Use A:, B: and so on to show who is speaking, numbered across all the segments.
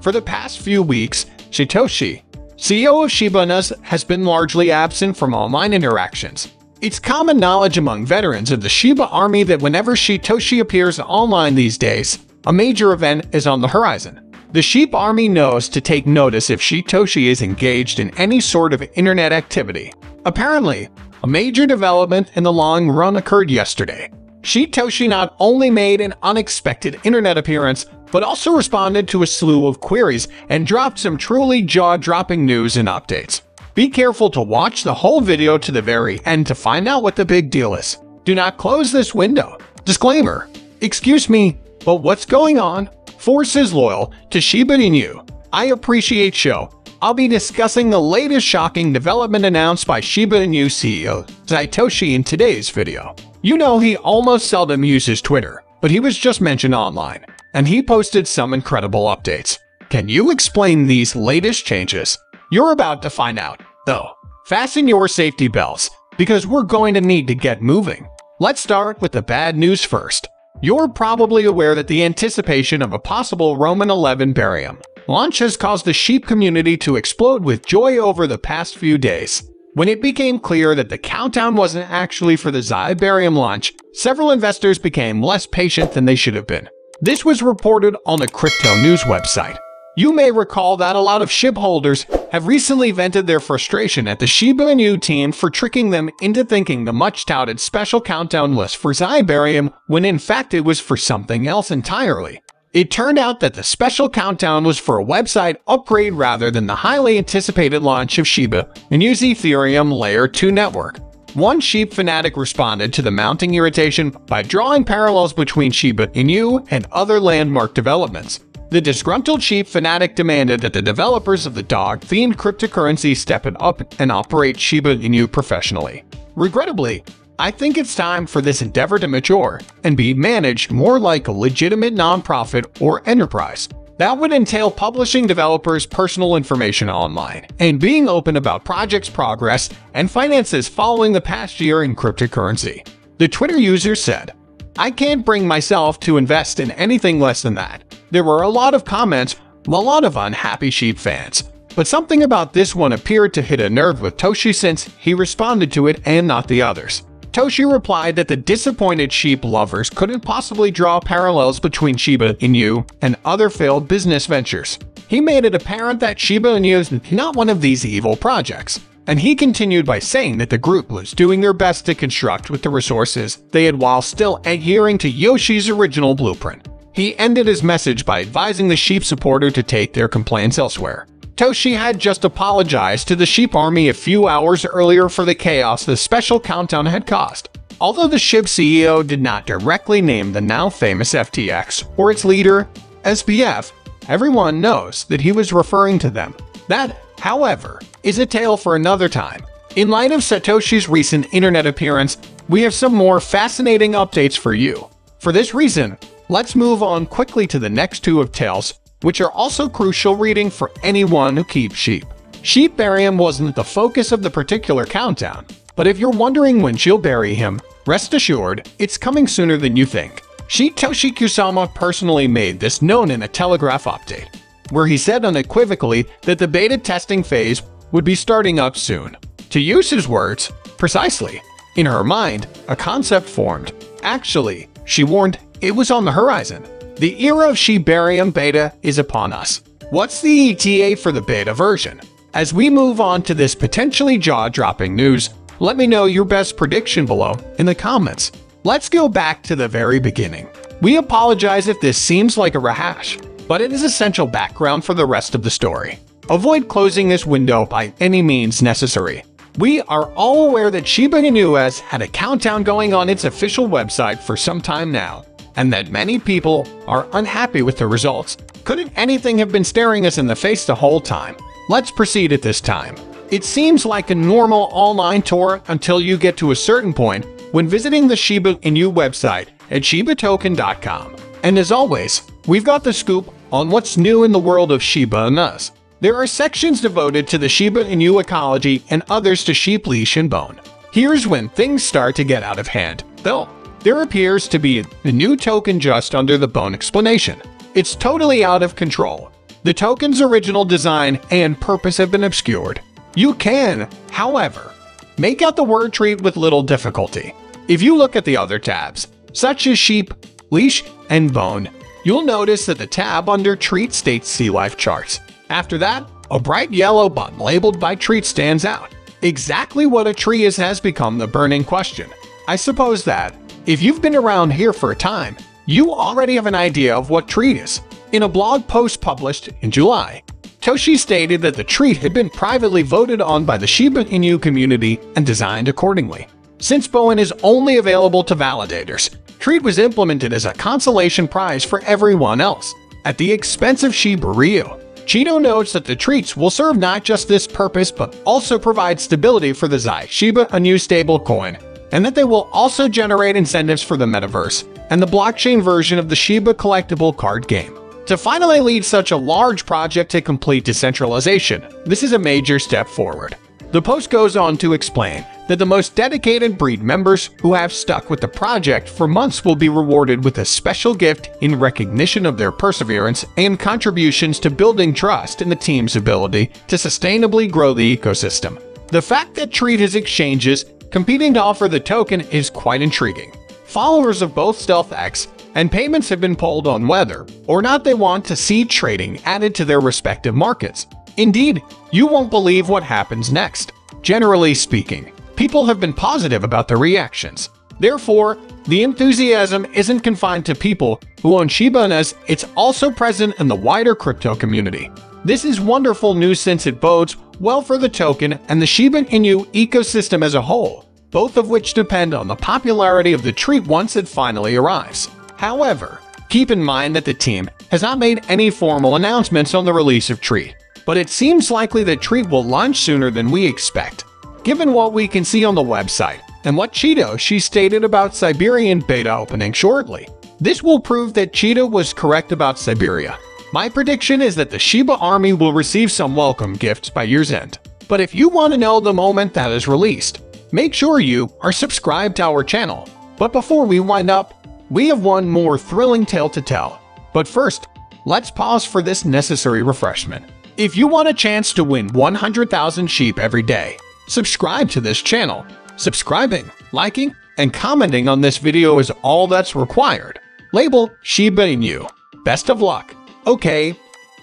A: For the past few weeks, Satoshi, CEO of Shiba Inu, has been largely absent from online interactions. It's common knowledge among veterans of the Shiba army that whenever Satoshi appears online these days, a major event is on the horizon. The Shib army knows to take notice if Satoshi is engaged in any sort of internet activity. Apparently, a major development in the long run occurred yesterday. Satoshi not only made an unexpected internet appearance, but also responded to a slew of queries and dropped some truly jaw-dropping news and updates. Be careful to watch the whole video to the very end to find out what the big deal is. Do not close this window. Disclaimer. Excuse me, but what's going on? Forces loyal to Shiba Inu. I appreciate show. I'll be discussing the latest shocking development announced by Shiba Inu CEO Satoshi in today's video. You know he almost seldom uses Twitter, but he was just mentioned online, and he posted some incredible updates. Can you explain these latest changes? You're about to find out, though. Fasten your safety belts, because we're going to need to get moving. Let's start with the bad news first. You're probably aware that the anticipation of a possible Roman 11 barium launch has caused the Shib community to explode with joy over the past few days. When it became clear that the countdown wasn't actually for the Xi barium launch, several investors became less patient than they should have been. This was reported on the crypto news website. You may recall that a lot of Shib holders have recently vented their frustration at the Shiba Inu team for tricking them into thinking the much-touted special countdown was for Xi barium when in fact it was for something else entirely. It turned out that the special countdown was for a website upgrade rather than the highly anticipated launch of Shiba Inu's Ethereum Layer 2 network. One Shib fanatic responded to the mounting irritation by drawing parallels between Shiba Inu and other landmark developments. The disgruntled Shib fanatic demanded that the developers of the dog-themed cryptocurrency step it up and operate Shiba Inu professionally. Regrettably, I think it's time for this endeavor to mature and be managed more like a legitimate nonprofit or enterprise. That would entail publishing developers' personal information online and being open about projects' progress and finances following the past year in cryptocurrency. The Twitter user said, "I can't bring myself to invest in anything less than that." There were a lot of comments, a lot of unhappy Shib fans, but something about this one appeared to hit a nerve with Toshi since he responded to it and not the others. Toshi replied that the disappointed Shib lovers couldn't possibly draw parallels between Shiba Inu and other failed business ventures. He made it apparent that Shiba Inu is not one of these evil projects, and he continued by saying that the group was doing their best to construct with the resources they had while still adhering to Yoshi's original blueprint. He ended his message by advising the Shib supporter to take their complaints elsewhere. Toshi had just apologized to the Shib army a few hours earlier for the chaos the special countdown had caused. Although the Shib CEO did not directly name the now famous FTX or its leader, SBF, everyone knows that he was referring to them. That, however, is a tale for another time. In light of Satoshi's recent internet appearance, we have some more fascinating updates for you. For this reason, let's move on quickly to the next two of tales, which are also crucial reading for anyone who keeps sheep. Shib barium wasn't the focus of the particular countdown, but if you're wondering when she'll bury him, rest assured, it's coming sooner than you think. Satoshi Kusama personally made this known in a Telegraph update, where he said unequivocally that the beta testing phase would be starting up soon. To use his words, precisely, in her mind, a concept formed. Actually, she warned, it was on the horizon. The era of Shib barium beta is upon us. What's the ETA for the beta version? As we move on to this potentially jaw-dropping news, let me know your best prediction below in the comments. Let's go back to the very beginning. We apologize if this seems like a rehash, but it is essential background for the rest of the story. Avoid closing this window by any means necessary. We are all aware that Shiba Inu has had a countdown going on its official website for some time now, and that many people are unhappy with the results. Couldn't anything have been staring us in the face the whole time? Let's proceed at this time. It seems like a normal online tour until you get to a certain point when visiting the Shiba Inu website at shibatoken.com. And as always, we've got the scoop on what's new in the world of Shiba Inu. There are sections devoted to the Shiba Inu ecology and others to sheep leash and bone. Here's when things start to get out of hand, though. There appears to be a new token just under the bone explanation. It's totally out of control. The token's original design and purpose have been obscured. You can, however, make out the word treat with little difficulty. If you look at the other tabs, such as sheep, leash, and bone, you'll notice that the tab under treat states Sea Life Charts. After that, a bright yellow button labeled by treat stands out. Exactly what a tree is has become the burning question. I suppose that, if you've been around here for a time, you already have an idea of what treat is. In a blog post published in July, Toshi stated that the treat had been privately voted on by the Shiba Inu community and designed accordingly. Since Bowen is only available to validators, treat was implemented as a consolation prize for everyone else, at the expense of Shiba Inu. Cheeto notes that the treats will serve not just this purpose but also provide stability for the Shiba Inu stablecoin, and that they will also generate incentives for the metaverse and the blockchain version of the Shiba collectible card game. To finally lead such a large project to complete decentralization, this is a major step forward. The post goes on to explain that the most dedicated breed members who have stuck with the project for months will be rewarded with a special gift in recognition of their perseverance and contributions to building trust in the team's ability to sustainably grow the ecosystem. The fact that Treat has exchanges competing to offer the token is quite intriguing. Followers of both StealthX and Payments have been polled on whether or not they want to see trading added to their respective markets. Indeed, you won't believe what happens next. Generally speaking, people have been positive about their reactions. Therefore, the enthusiasm isn't confined to people who own Shiba Inus, it's also present in the wider crypto community. This is wonderful news since it bodes well for the token and the Shiba Inu ecosystem as a whole, both of which depend on the popularity of the treat once it finally arrives. However, keep in mind that the team has not made any formal announcements on the release of treat, but it seems likely that treat will launch sooner than we expect. Given what we can see on the website and what she stated about Siberian beta opening shortly, this will prove that Cheetah was correct about Siberia. My prediction is that the Shiba army will receive some welcome gifts by year's end. But if you want to know the moment that is released, make sure you are subscribed to our channel. But before we wind up, we have one more thrilling tale to tell. But first, let's pause for this necessary refreshment. If you want a chance to win 100,000 sheep every day, subscribe to this channel. Subscribing, liking, and commenting on this video is all that's required. Label Shiba Inu. Best of luck. Okay,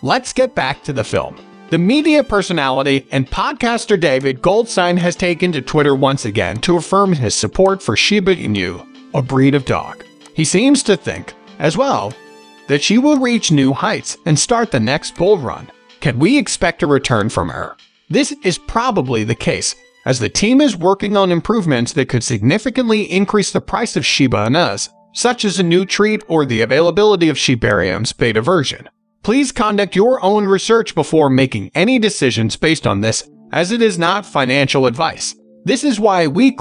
A: let's get back to the film. The media personality and podcaster David Goldstein has taken to Twitter once again to affirm his support for Shiba Inu, a breed of dog. He seems to think, as well, that she will reach new heights and start the next bull run. Can we expect a return from her? This is probably the case, as the team is working on improvements that could significantly increase the price of Shiba Inus, such as a new treat or the availability of Shibarium's beta version. Please conduct your own research before making any decisions based on this, as it is not financial advice. This is why we